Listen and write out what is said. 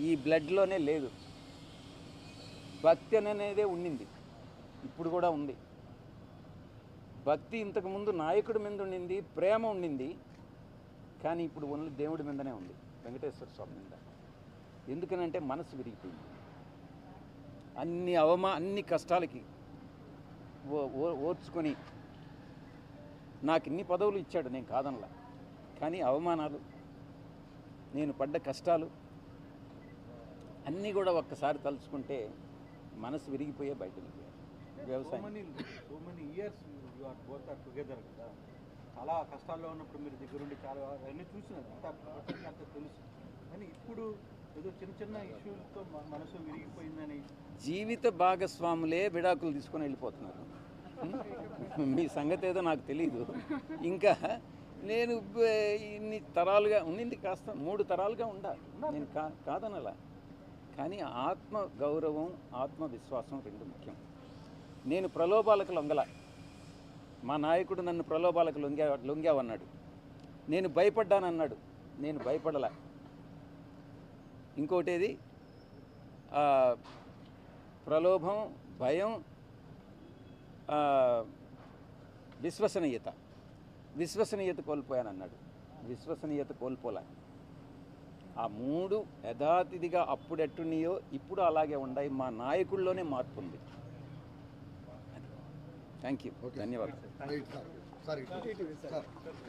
ఈ బ్లడ్లోనే లేదు. భక్తి అనేదే ఉండింది, ఇప్పుడు కూడా ఉంది. భక్తి ఇంతకుముందు నాయకుడి మీద ఉండింది, ప్రేమ ఉండింది, కానీ ఇప్పుడు ఓన్లీ దేవుడి మీదనే ఉంది, వెంకటేశ్వర స్వామి మీద. ఎందుకనంటే మనసు విరిగిపోయింది. అన్ని కష్టాలకి ఓర్చుకొని నాకు ఇన్ని పదవులు ఇచ్చాడు, నేను కాదనలా. కానీ అవమానాలు, నేను పడ్డ కష్టాలు అన్నీ కూడా ఒక్కసారి తలుచుకుంటే మనసు విరిగిపోయే బయట వ్యవసాయం. So many years you are both are together కదా. చాలా కష్టాల్లో ఉన్నప్పుడు మీరు దగ్గరుండి చాలా అన్నీ చూసినారు, అంత తెలుసు. కానీ ఇప్పుడు ఏదో చిన్న ఇష్యూలతో మనసు విరిగిపోయిందని. జీవిత భాగస్వాములే విడాకులు తీసుకొని వెళ్ళిపోతున్నారు. మీ సంగతి ఏదో నాకు తెలీదు. ఇంకా నేను ఇన్ని తరాలుగా ఉండింది, కాస్త 3 తరాలుగా ఉండాలి, నేను కాదనలా. కానీ ఆత్మ గౌరవం, ఆత్మవిశ్వాసం 2 ముఖ్యం. నేను ప్రలోభాలకు లొంగల. మా నాయకుడు నన్ను ప్రలోభాలకు లొంగావన్నాడు, నేను భయపడ్డానన్నాడు, నేను భయపడలా. ఇంకోటేది ప్రలోభం, భయం, విశ్వసనీయత కోల్పోయానన్నాడు. విశ్వసనీయత కోల్పోలే. ఆ 3 యథాతిథిగా అప్పుడెట్టున్నాయో ఇప్పుడు అలాగే ఉన్నాయి. మా నాయకుల్లోనే మార్పు ఉంది. థ్యాంక్ యూ, ధన్యవాదాలు.